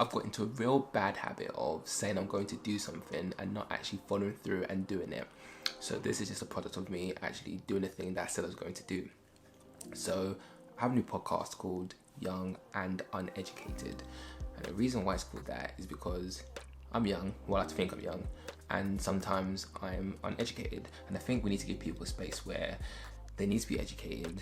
I've got into a real bad habit of saying I'm going to do something and not actually following through and doing it. So this is just a product of me actually doing the thing that I said I was going to do. So I have a new podcast called Young and Uneducated. And the reason why it's called that is because I'm young, well I like to think I'm young, and sometimes I'm uneducated. And I think we need to give people a space where they need to be educated,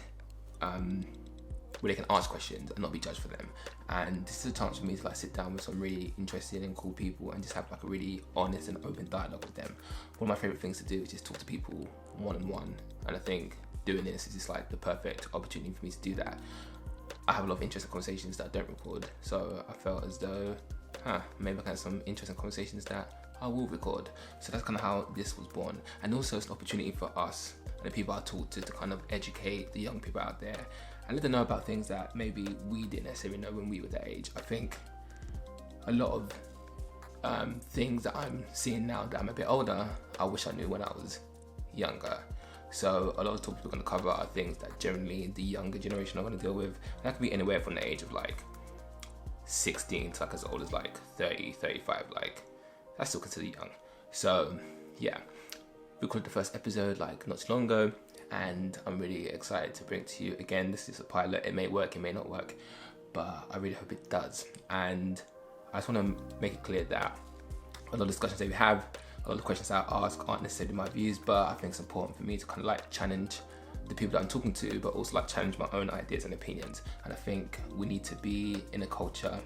where they can ask questions and not be judged for them. And this is a chance for me to like sit down with some really interesting and cool people and just have like a really honest and open dialogue with them. One of my favorite things to do is just talk to people one-on-one, and I think doing this is just like the perfect opportunity for me to do that. I have a lot of interesting conversations that I don't record, so I felt as though maybe I can have some interesting conversations that I will record. So that's kind of how this was born. And also it's an opportunity for us and the people I talk to kind of educate the young people out there and let them know about things that maybe we didn't necessarily know when we were that age. I think a lot of things that I'm seeing now that I'm a bit older, I wish I knew when I was younger. So a lot of topics we're going to cover are things that generally the younger generation are going to deal with. That could be anywhere from the age of like 16 to like as old as like 30, 35, like that's still considered young. So yeah, we recorded the first episode like not too long ago, and I'm really excited to bring it to you again. This is a pilot, it may work, it may not work, but I really hope it does. And I just want to make it clear that a lot of discussions that we have, a lot of questions I ask aren't necessarily my views, but I think it's important for me to kind of like challenge the people that I'm talking to, but also like challenge my own ideas and opinions. And I think we need to be in a culture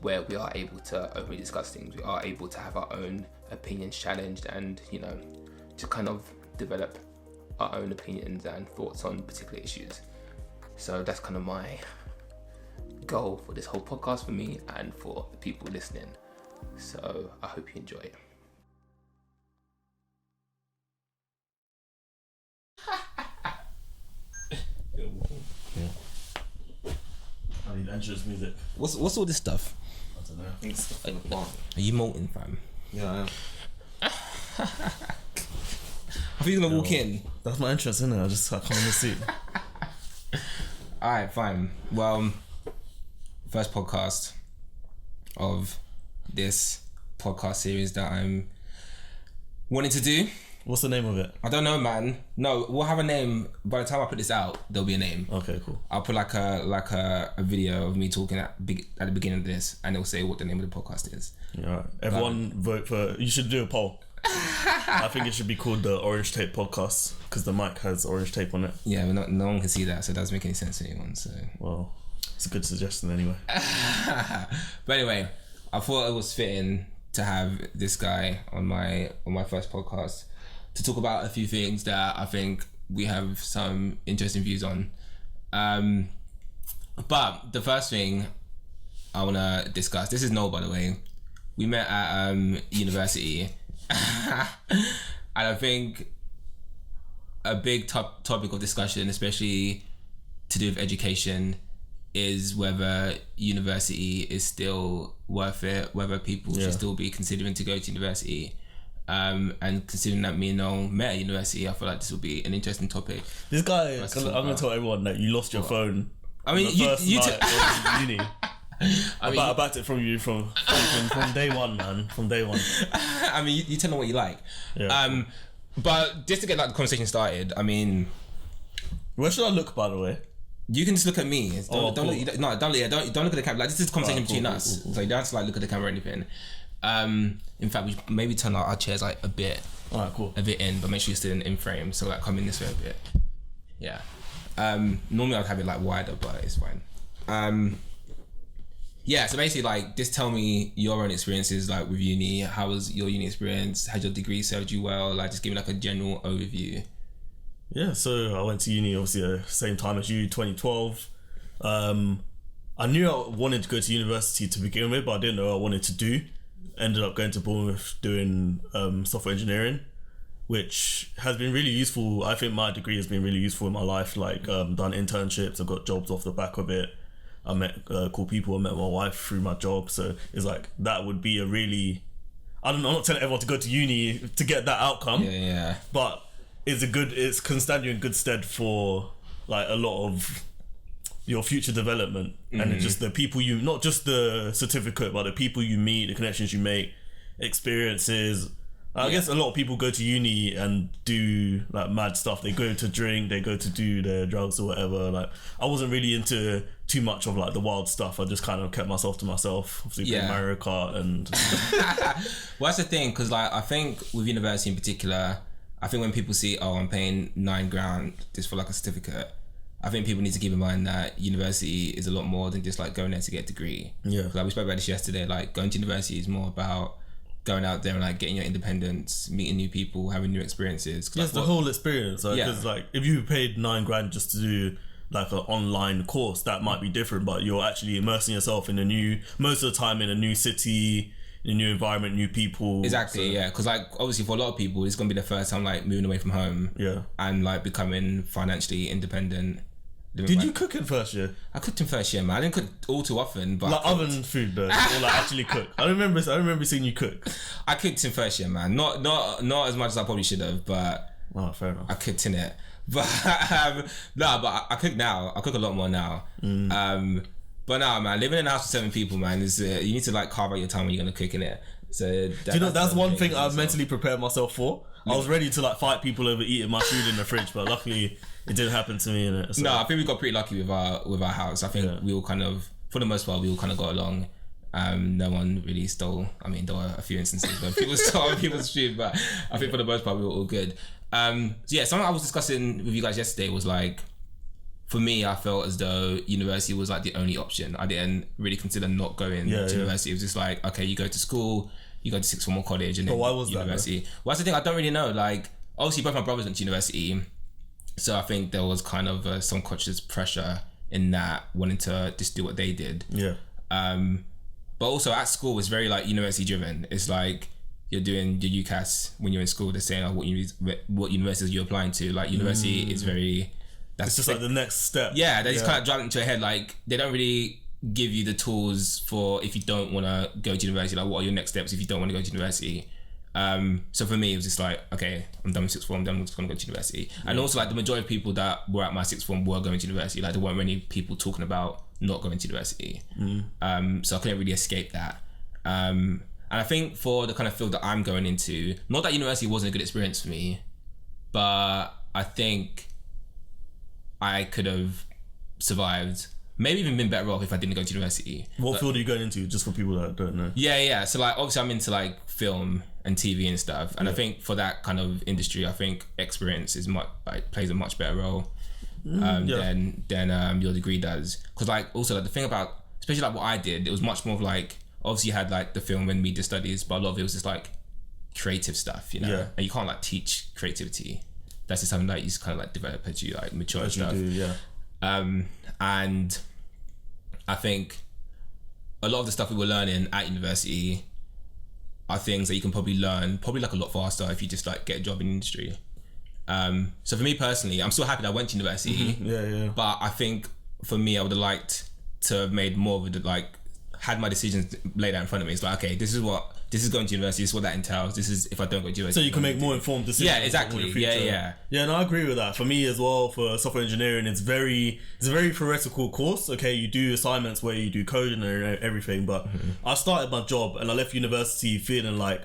where we are able to openly discuss things, we are able to have our own opinions challenged, and you know, to kind of develop our own opinions and thoughts on particular issues. So that's kind of my goal for this whole podcast for me and for the people listening. So I hope you enjoy it. Yeah. I need entrance music. What's all this stuff? I don't know. I think it's stuff in the plant. Are you molting, fam? Yeah, I am. I think you're gonna walk in. That's my entrance, isn't it? I come in the seat. Alright, fine. Well, first podcast of this podcast series that I'm wanting to do. What's the name of it? I don't know, man. No, we'll have a name. By the time I put this out, there'll be a name. Okay, cool. I'll put like a video of me talking at the beginning of this, and it'll say what the name of the podcast is. Yeah, right. Everyone vote for. You should do a poll. I think it should be called the Orange Tape Podcast because the mic has orange tape on it. Yeah, but no one can see that, so it doesn't make any sense to anyone. So well, it's a good suggestion anyway. But anyway, I thought it was fitting to have this guy on my first podcast to talk about a few things that I think we have some interesting views on. But the first thing I want to discuss, this is Noel, by the way. We met at university. And I think a big topic of discussion, especially to do with education, is whether university is still worth it, whether people should still be considering to go to university. And considering that me and Noel met at university, I feel like this will be an interesting topic. This guy, I'm going to tell everyone that you lost your phone. I mean, you uni. I backed it from you from day one, man. From day one. I mean, you tell them what you like. Yeah. But just to get like the conversation started, I mean, where should I look, by the way? You can just look at me. Don't cool. look at the camera. Like, this is a conversation between us. Cool. So you don't have to like look at the camera or anything. In fact, we maybe turn our chairs like a bit in, but make sure you're still in frame. So like come in this way a bit. Yeah. Normally I'd have it like wider, but it's fine. Yeah, so basically like just tell me your own experiences like with uni. How was your uni experience? Had your degree served you well? Like just give me like a general overview. Yeah, so I went to uni obviously the same time as you, 2012. I knew I wanted to go to university to begin with, but I didn't know what I wanted to do. Ended up going to Bournemouth doing software engineering, which has been really useful. I think my degree has been really useful in my life. Like done internships, I've got jobs off the back of it. I met cool people. I met my wife through my job. So it's like that would be a really, I'm not telling everyone to go to uni to get that outcome. Yeah. But it can stand you in good stead for like a lot of your future development and just the people you, not just the certificate, but the people you meet, the connections you make, experiences. I guess a lot of people go to uni and do like mad stuff. They go to drink, they go to do their drugs or whatever. Like, I wasn't really into too much of like the wild stuff. I just kind of kept myself to myself. Obviously, playing Mario Kart and. Well, that's the thing, because like I think with university in particular, I think when people see, oh, I'm paying $9,000 just for like a certificate, I think people need to keep in mind that university is a lot more than just like going there to get a degree. Yeah. Like we spoke about this yesterday. Like going to university is more about going out there and like getting your independence, meeting new people, having new experiences. Yes, the whole experience. Because like if you paid $9,000 just to do like an online course, that might be different, but you're actually immersing yourself in most of the time in a new city, in a new environment, new people. Exactly, yeah. Because like obviously for a lot of people, it's gonna be the first time like moving away from home. Yeah. And like becoming financially independent. Did you cook in first year? I cooked in first year, man. I didn't cook all too often, but like oven food though, or like actually cook. I remember seeing you cook. I cooked in first year, man. Not as much as I probably should have, but fair enough. I cooked in it. But but I cook now. I cook a lot more now. But now, man, living in a house with 7 people, man, is you need to like carve out your time when you're gonna cook in it. So do you know that's one thing I've mentally prepared myself for. I was ready to like fight people over eating my food in the fridge, but luckily it didn't happen to me. Innit? So. No, I think we got pretty lucky with our house. I think we all kind of, for the most part, we all kind of got along. No one really stole. I mean, there were a few instances where people stole people's food, but I think for the most part we were all good. So yeah, something I was discussing with you guys yesterday was like, for me, I felt as though university was like the only option. I didn't really consider not going to university. It was just like, okay, you go to school, you go to sixth form or college, and then why was university. Well, that's the thing. I don't really know. Like, obviously, both my brothers went to university, so I think there was kind of some conscious pressure in that, wanting to just do what they did. Yeah. But also at school, it's very like university driven. It's like you're doing your UCAS when you're in school. They're saying what universities you're applying to. Like university is very. It's just like the next step. Yeah, they just kind of drive it into your head. Like they don't really give you the tools for if you don't want to go to university. Like what are your next steps if you don't want to go to university? So for me, it was just like, okay, I'm done with sixth form. I'm just gonna go to university. And also like the majority of people that were at my sixth form were going to university. Like there weren't many people talking about not going to university. So I couldn't really escape that. And I think for the kind of field that I'm going into, not that university wasn't a good experience for me, but I think I could have survived, maybe even been better off if I didn't go to university. What field are you going into, just for people that don't know? Yeah. So like obviously I'm into like film and TV and stuff, and I think for that kind of industry, I think experience is plays a much better role than your degree does. Because like also like the thing about, especially like what I did, it was much more of like, obviously you had like the film and media studies, but a lot of it was just like creative stuff, you know. Yeah. And you can't like teach creativity. That's just something that you just kind of like develop as you like mature and stuff. And I think a lot of the stuff we were learning at university are things that you can probably learn like a lot faster if you just like get a job in the industry. So for me personally, I'm still happy that I went to university. But I think for me, I would have liked to have made more of it, like had my decisions laid out in front of me. It's like, okay, this is going to university, this is what that entails, this is if I don't go to university. So you can make more informed decisions. Yeah, exactly. Yeah, no, I agree with that. For me as well, for software engineering, it's a very theoretical course. Okay, you do assignments where you do coding and everything, but I started my job and I left university feeling like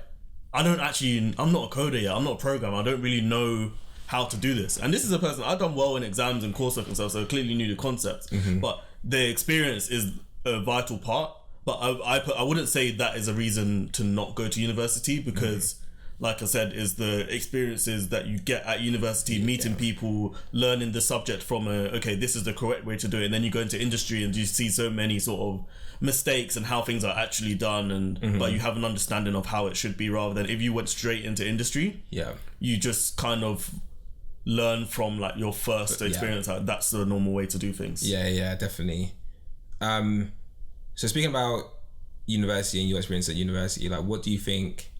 I'm not a coder yet, I'm not a programmer, I don't really know how to do this. And this is a person, I've done well in exams and coursework and stuff, so I clearly knew the concepts, but the experience is a vital part. But I wouldn't say that is a reason to not go to university, because like I said, is the experiences that you get at university, meeting people, learning the subject from this is the correct way to do it, and then you go into industry and you see so many sort of mistakes and how things are actually done, and but you have an understanding of how it should be, rather than if you went straight into industry, you just kind of learn from like your first experience. Like, that's the normal way to do things. Yeah, definitely. So speaking about university and your experience at university, like what do you think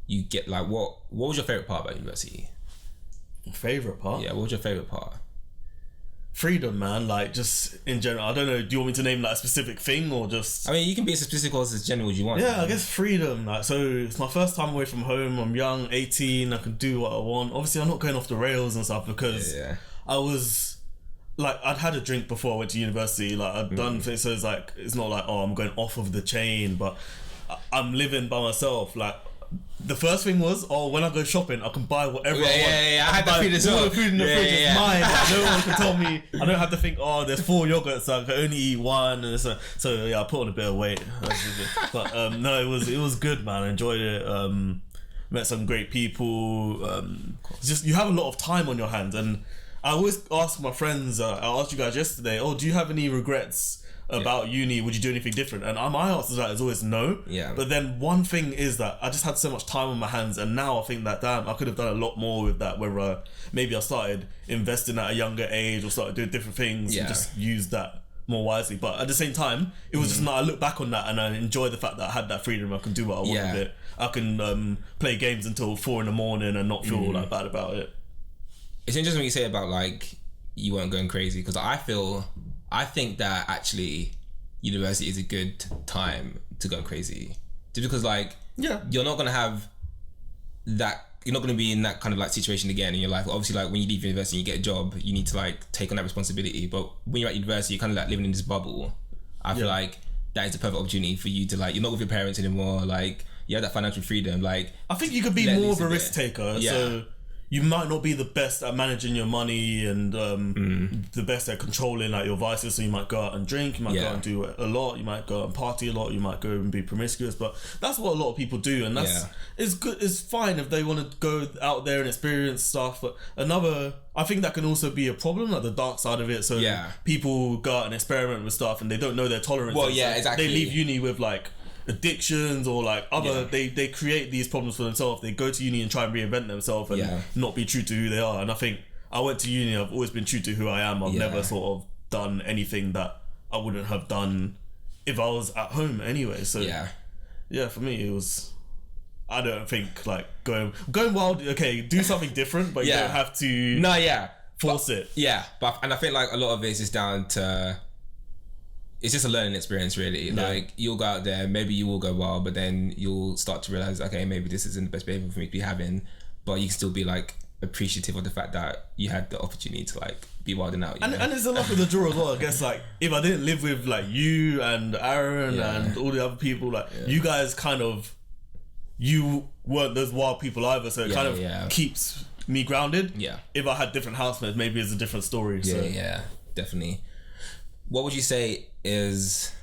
you get, like what was your favourite part about university? Favourite part? Yeah, what was your favourite part? Freedom, man, like just in general. I don't know, do you want me to name like a specific thing or just... I mean, you can be as specific or as general as you want. Yeah, I guess freedom. Like, so it's my first time away from home, I'm young, 18, I can do what I want. Obviously I'm not going off the rails and stuff because I like I'd had a drink before I went to university. Like I'd done things, so it's like it's not like, oh, I'm going off of the chain, but I'm living by myself. Like the first thing was, oh, when I go shopping, I can buy whatever I want. I had that feeling as well. All the food in the fridge is mine. Like, no one can tell me. I don't have to think, oh, there's 4 yogurts, so I can only eat one. And so yeah, I put on a bit of weight. But no, it was good, man. I enjoyed it. Met some great people. Just you have a lot of time on your hands, and I always ask my friends. I asked you guys yesterday, oh, do you have any regrets about uni? Would you do anything different? And my answer to that is always no. Yeah. But then one thing is that I just had so much time on my hands, and now I think that damn, I could have done a lot more with that. Where maybe I started investing at a younger age, or started doing different things, and just used that more wisely. But at the same time, it was just not. I look back on that and I enjoy the fact that I had that freedom. I can do what I want with it. I can play games until 4 a.m. and not feel like bad about it. It's interesting what you say about like you weren't going crazy, because I think that actually university is a good time to go crazy, just because like you're not gonna have that, you're not gonna be in that kind of like situation again in your life. Obviously, like when you leave university and you get a job, you need to like take on that responsibility. But when you're at university, you're kind of like living in this bubble. I feel like that is the perfect opportunity for you to like, you're not with your parents anymore. Like you have that financial freedom. Like I think you could be more of a risk taker. So you might not be the best at managing your money and the best at controlling like your vices. So you might go out and drink, you might go out and do a lot, you might go out and party a lot, you might go and be promiscuous. But that's what a lot of people do, and that's it's good. It's fine if they want to go out there and experience stuff. But I think that can also be a problem, like the dark side of it. So people go out and experiment with stuff, and they don't know their tolerance. Well, yeah, exactly. They leave uni with like addictions or like other they create these problems for themselves. They go to uni and try and reinvent themselves and not be true to who they are. And I think I went to uni, I've always been true to who I am. I've never sort of done anything that I wouldn't have done if I was at home anyway. So yeah, for me it was, I don't think like going wild, okay, do something different, but you don't have to force it. And I think like a lot of it is just down to, it's just a learning experience really. Like you'll go out there, maybe you will go wild, but then you'll start to realize, okay, maybe this isn't the best behavior for me to be having, but you can still be like appreciative of the fact that you had the opportunity to like be wilding out. And it's a lot of the draw as well. I guess like if I didn't live with like you and Aaron and all the other people, like you guys kind of, you weren't those wild people either, so it kind of keeps me grounded. If I had different housemates, maybe it's a different story. Yeah, definitely. What would you say is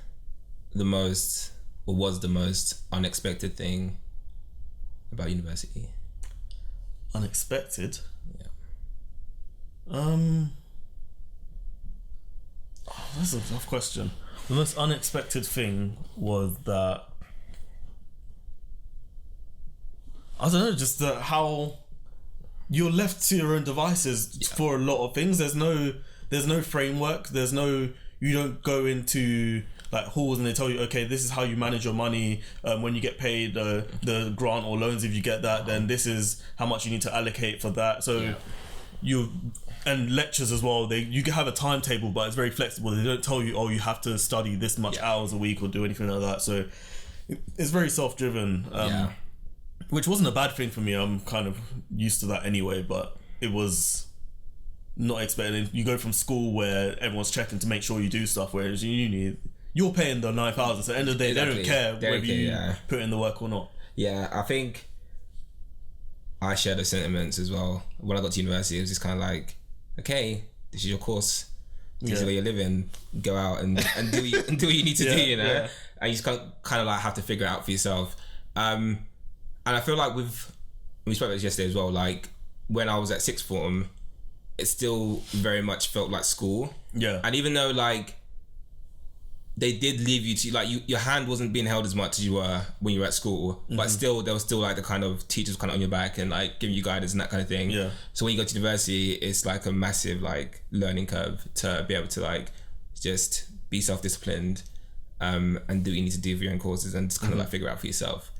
the most, or was the most unexpected thing about university? Unexpected? That's a tough question. The most unexpected thing was that, I don't know, just how you're left to your own devices for a lot of things. There's no framework. You don't go into like halls and they tell you, okay, this is how you manage your money. When you get paid the grant or loans, if you get that, then this is how much you need to allocate for that. So and lectures as well, you can have a timetable, but it's very flexible. They don't tell you, oh, you have to study this much hours a week or do anything like that. So it's very self-driven, which wasn't a bad thing for me. I'm kind of used to that anyway, but it was not expected. You go from school where everyone's checking to make sure you do stuff, whereas uni, you're paying the 9,000, so at the end of the day, they don't care whether you put in the work or not. I think I share the sentiments as well. When I got to university, it was just kind of like, okay, this is your course, this is where you're living, go out and do what you need to do, you know? And you just kind of like have to figure it out for yourself. And I feel like we spoke about this yesterday as well, like when I was at sixth form, it still very much felt like school. And even though like they did leave you to like your hand wasn't being held as much as you were when you were at school, but still there was still like the kind of teachers kind of on your back and like giving you guidance and that kind of thing. So when you go to university, it's like a massive like learning curve to be able to like just be self-disciplined and do what you need to do for your own courses and just kind of like figure it out for yourself.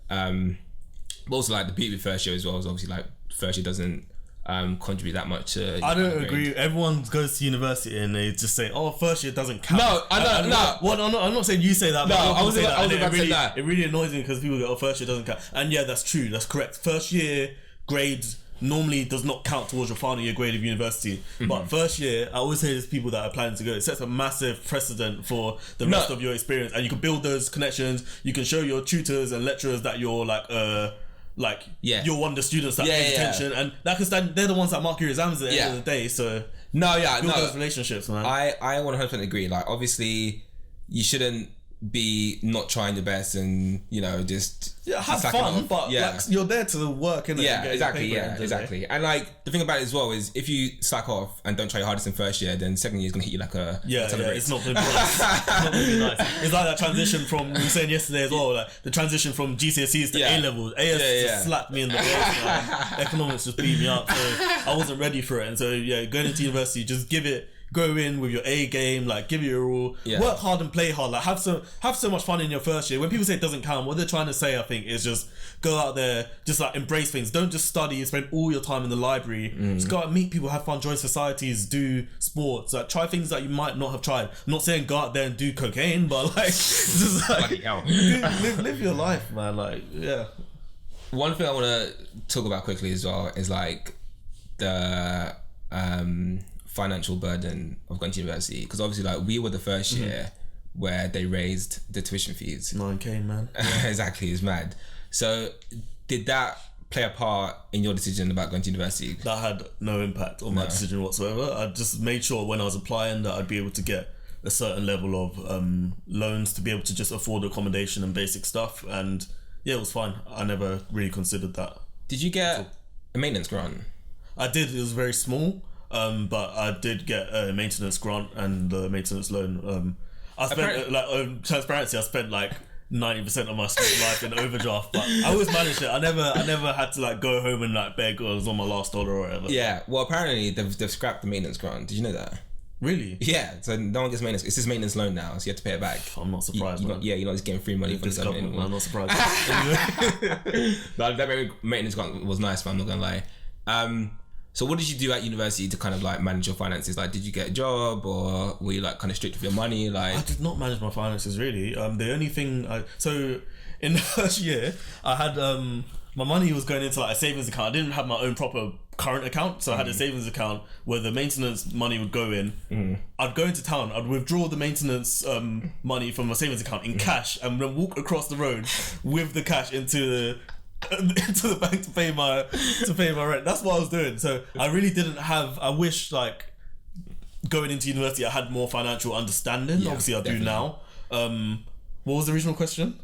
But also like the beauty with first year as well is obviously like first year doesn't contribute that much to. I don't agree. Everyone goes to university and they just say, "Oh, first year doesn't count." No, I'm not saying you say that. No, but I was about to say that. It really annoys me because people go, "Oh, first year doesn't count," and yeah, that's true. That's correct. First year grades normally does not count towards your final year grade of university. But first year, I always say there's people that are planning to go. It sets a massive precedent for the rest of your experience, and you can build those connections. You can show your tutors and lecturers that you're you're one of the students that pays attention, and that can stand. They're the ones that mark your exams at the end of the day. So build those relationships, man. I 100% agree. Like, obviously, you shouldn't be not trying the best and just have fun, but like, you're there to work, innit? Exactly. And like, the thing about it as well is, if you slack off and don't try your hardest in first year, then second year is gonna hit you like a it's not gonna be nice. It's not gonna be nice. It's like that transition from, we were saying yesterday as well, like the transition from GCSEs to A levels. AS just slapped me in the face, man. Economics just beat me up, so I wasn't ready for it. And so going into university, just go in with your A game, like give it your all, work hard and play hard, like have so much fun in your first year. When people say it doesn't count, what they're trying to say, I think, is just go out there, just like embrace things. Don't just study and spend all your time in the library. Just go out and meet people, have fun, join societies, do sports, like try things that you might not have tried. I'm not saying go out there and do cocaine, but like just like live your life, man. Like, one thing I want to talk about quickly as well is like the financial burden of going to university, because obviously, like, we were the first year where they raised the tuition fees. 9K, man. Exactly, it's mad. So did that play a part in your decision about going to university? That had no impact on my decision whatsoever. I just made sure when I was applying that I'd be able to get a certain level of loans to be able to just afford accommodation and basic stuff, and it was fine. I never really considered that. Did you get a maintenance grant? I did. It was very small. But I did get a maintenance grant and the maintenance loan. I spent transparency. I spent like 90% of my student life in overdraft, but I always managed it. I never had to like go home and like beg, or it was on my last dollar or whatever. Yeah. Well, apparently they've scrapped the maintenance grant. Did you know that? Really? Yeah. So no one gets maintenance. It's just maintenance loan now, so you have to pay it back. I'm not surprised. You're not just getting free money from the government. I'm not surprised. That maintenance grant was nice, but I'm not gonna lie. So what did you do at university to kind of like manage your finances? Like, did you get a job, or were you like kind of strict with your money? Like, I did not manage my finances really. The only thing so in the first year I had my money was going into like a savings account. I didn't have my own proper current account, so I had a savings account where the maintenance money would go in. I'd go into town, I'd withdraw the maintenance money from my savings account in cash, and then walk across the road with the cash into the bank to pay my rent. That's what I was doing. So I really didn't have. I wish like going into university I had more financial understanding. Obviously I do now. What was the original question?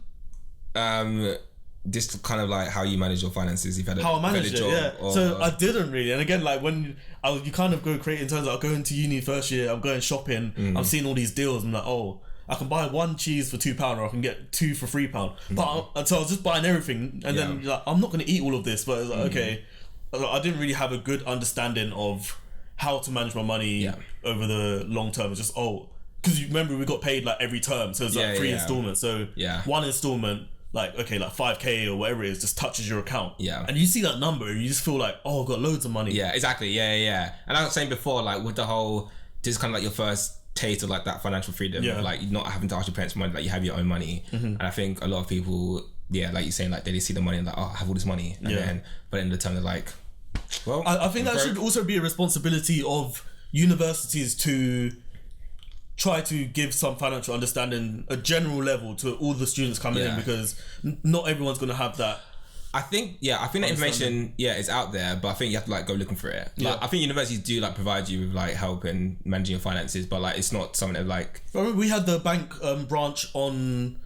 Just kind of like how you manage your finances. If you had how I managed it, job, so I didn't really. And again, like when you kind of go create in terms of, I go into uni first year, I'm going shopping, I'm seeing all these deals, I'm like, oh, I can buy one cheese for £2, or I can get two for £3. But so I was just buying everything, and then like, I'm not going to eat all of this. But it was like, okay, I didn't really have a good understanding of how to manage my money over the long term. It's just because you remember we got paid like every term, so it's like 3 installments. So one installment, like okay, like 5K or whatever it is, just touches your account. And you see that number, and you just feel like, oh, I've got loads of money. Yeah, exactly. Yeah. And I was saying before, like with the whole, this is kind of like your first taste of like that financial freedom, like not having to ask your parents for money, like you have your own money. And I think a lot of people, like you're saying, like they see the money and like, oh, I have all this money, and then by the end of the time they're like, well, I think that should also be a responsibility of universities to try to give some financial understanding, a general level, to all the students coming in, because not everyone's going to have that. I think that information is out there, but I think you have to like go looking for it. Like, I think universities do like provide you with like help in managing your finances, but like it's not something that like. I remember we had the bank branch on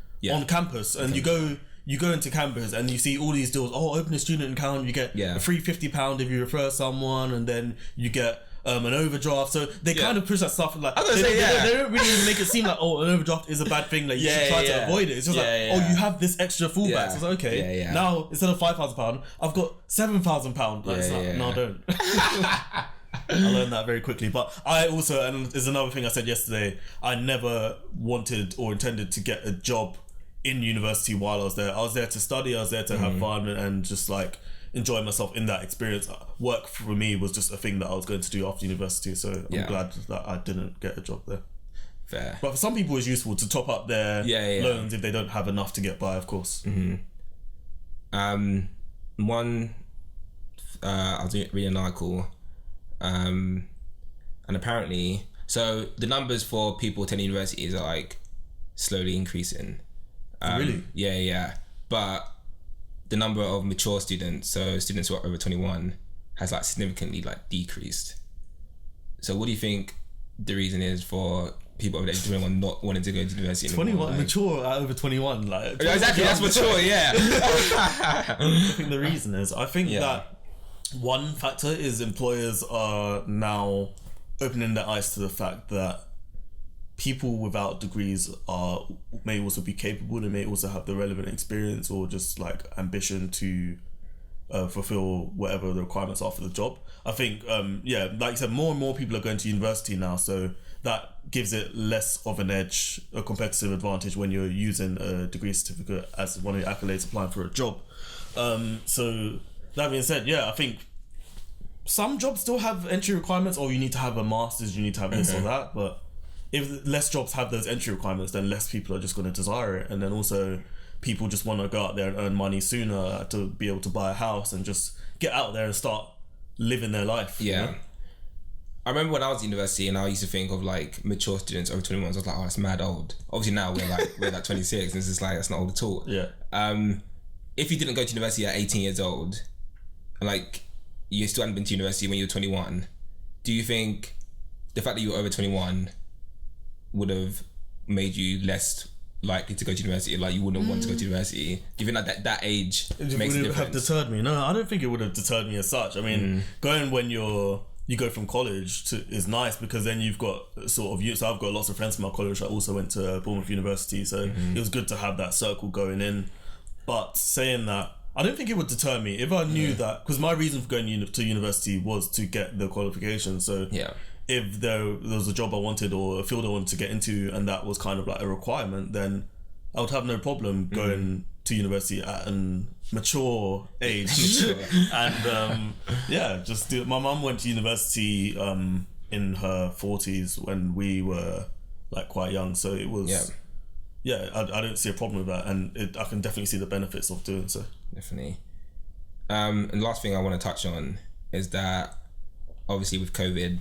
campus, and you go into campus and you see all these deals. Oh, open a student account, you get a free £50 if you refer someone, and then you get an overdraft. So they kind of push that stuff like they don't really make it seem like, oh, an overdraft is a bad thing, like you should try to avoid it. It's just oh, you have this extra fallback. So it's like, okay, now instead of £5,000 I've got £7,000. Like, no, I don't. I learned that very quickly. But I also, and there's another thing I said yesterday, I never wanted or intended to get a job in university while I was there. I was there to study, I was there to have fun and just like enjoy myself in that experience. Work for me was just a thing that I was going to do after university, so I'm glad that I didn't get a job there. Fair. But for some people it's useful to top up their loans if they don't have enough to get by, of course. One I was reading an article, and apparently, so the numbers for people attending universities are like slowly increasing. Really? Yeah. But the number of mature students, so students who are over 21, has like significantly like decreased. So what do you think the reason is for people over 21 not wanting to go to university anymore? 21, like, mature at over 21. Like, exactly, that's mature, yeah. I think the reason is, I think Yeah. that one factor is employers are now opening their eyes to the fact that people without degrees may also be capable. They may also have the relevant experience or just like ambition to fulfill whatever the requirements are for the job. I think, like you said, more and more people are going to university now, so that gives it less of an edge, a competitive advantage when you're using a degree certificate as one of your accolades applying for a job. So that being said, I think some jobs still have entry requirements, or you need to have a master's, you need to have this or that, but if less jobs have those entry requirements, then less people are just going to desire it. And then also people just want to go out there and earn money sooner to be able to buy a house and just get out there and start living their life. Yeah. You know? I remember when I was at university and I used to think of like mature students over 21, I was like, oh, that's mad old. Obviously now we're like 26 and it's just like, that's not old at all. Yeah. If you didn't go to university at 18 years old and like you still hadn't been to university when you were 21, do you think the fact that you were over 21 would have made you less likely to go to university? Like you wouldn't want to go to university? Do you think that age makes a Would it difference? have deterred me? No, I don't think it would have deterred me as such. I mean, going when you go from college is nice because then you've got sort of so I've got lots of friends from my college that also went to Bournemouth University, so it was good to have that circle going in. But saying that, I don't think it would deter me if I knew that, because my reason for going to university was to get the qualification. So if there was a job I wanted or a field I wanted to get into and that was kind of like a requirement, then I would have no problem going to university at an mature age. And just do it. My mum went to university in her 40s when we were like quite young, so it was I don't see a problem with that, and I can definitely see the benefits of doing so. Definitely. And the last thing I want to touch on is that obviously with COVID,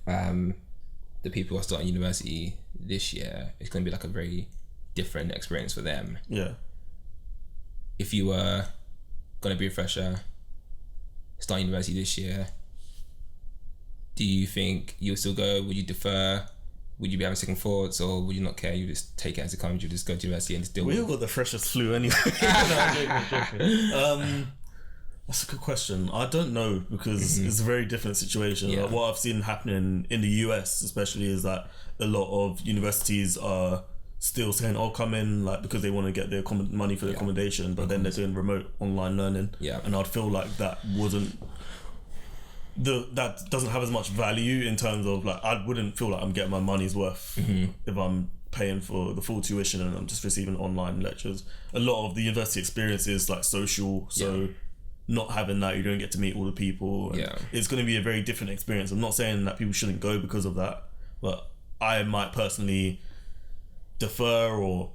the people who are starting university this year, it's going to be like a very different experience for them. Yeah. If you were going to be a fresher, starting university this year, do you think you'll still go? Would you defer? Would you be having second thoughts, or would you not care? You just take it as it comes. You just go to university and just deal with it. We all got the freshest flu anyway. No, joking. That's a good question. I don't know, because it's a very different situation. Yeah. Like what I've seen happening in the US especially is that a lot of universities are still saying, "Oh, come in," like because they want to get their money for the accommodation, but then they're doing remote online learning. Yeah. And I'd feel like that doesn't have as much value in terms of like I wouldn't feel like I'm getting my money's worth if I'm paying for the full tuition and I'm just receiving online lectures. A lot of the university experience is like social, so not having that, you don't get to meet all the people. And it's going to be a very different experience. I'm not saying that people shouldn't go because of that, but I might personally defer or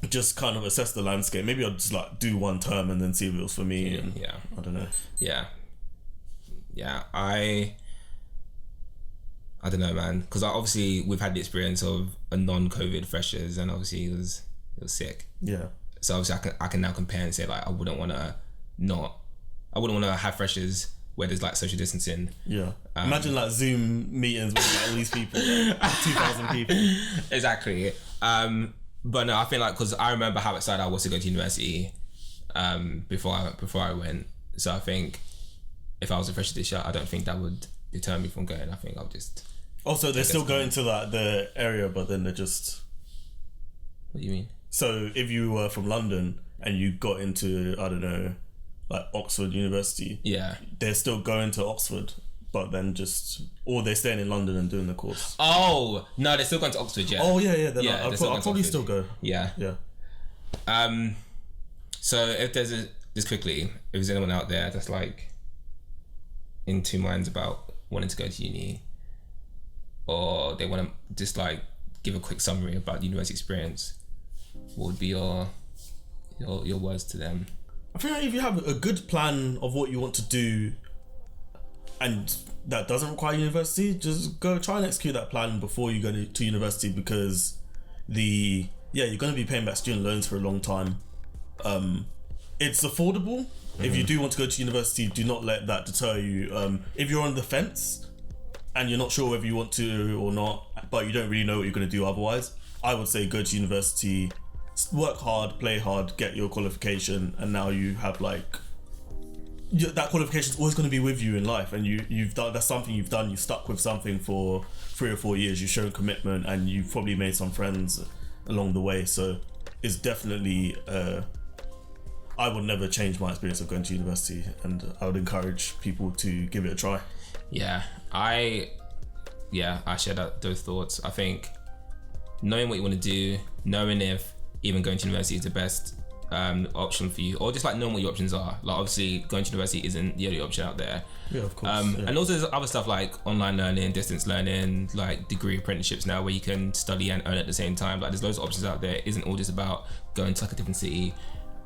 just kind of assess the landscape. Maybe I'll just like do one term and then see if it was for me. I don't know. I don't know, man, because obviously we've had the experience of a non-COVID freshers, and obviously it was sick. So obviously I can now compare and say like I wouldn't want to have freshers where there's like social distancing. Imagine like Zoom meetings with like all these people, like 2,000 people. Exactly. But no, I feel like, because I remember how excited I was to go to university before I went. So I think if I was a fresher this year, I don't think that would deter me from going. I think I'll just... Also, they're still going to like the area, but then they're just... What do you mean? So if you were from London and you got into, I don't know, like Oxford University, they're still going to Oxford, but then or they're staying in London and doing the course. Oh no, they're still going to Oxford. Oh yeah. I'll probably still go. Yeah. So if just quickly, if there's anyone out there that's like in two minds about wanting to go to uni, or they want to just like give a quick summary about the university experience, what would be your words to them? I think if you have a good plan of what you want to do, and that doesn't require university, just go try and execute that plan before you go to university, because you're going to be paying back student loans for a long time. It's affordable. If you do want to go to university, do not let that deter you. If you're on the fence and you're not sure whether you want to or not, but you don't really know what you're going to do otherwise, I would say go to university, work hard, play hard, get your qualification, and now you have like that qualification is always going to be with you in life, and you've done, that's something you've done. You've stuck with something for 3 or 4 years. You've shown commitment, and you've probably made some friends along the way. So it's definitely I would never change my experience of going to university, and I would encourage people to give it a try. I share those thoughts. I think knowing what you want to do, knowing if even going to university is the best option for you, or just like knowing what your options are. Like obviously going to university isn't the only option out there. Yeah, of course. And also there's other stuff like online learning, distance learning, like degree apprenticeships now where you can study and earn at the same time. Like there's loads of options out there. It isn't all just about going to like a different city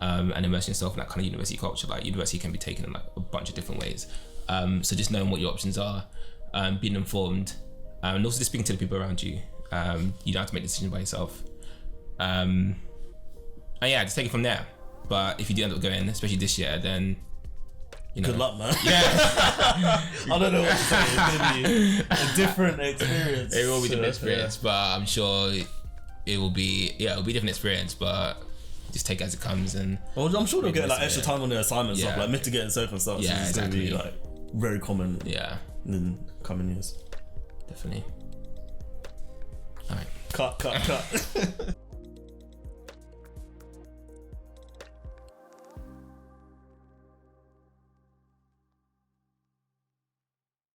and immersing yourself in that kind of university culture. Like university can be taken in like a bunch of different ways. So just knowing what your options are, being informed, and also just speaking to the people around you. You don't have to make decisions by yourself. And yeah, just take it from there. But if you do end up going, especially this year, then you know. Good luck, man. Yeah. I don't know what to say. It's gonna be a different experience. It will be a different experience, but I'm sure it will be a different experience, but just take it as it comes. And well, I'm sure they'll get like extra time on their assignments, stuff like mitigating circumstances. Yeah, is exactly. gonna be like very common. Yeah. In coming years. Definitely. All right. Cut.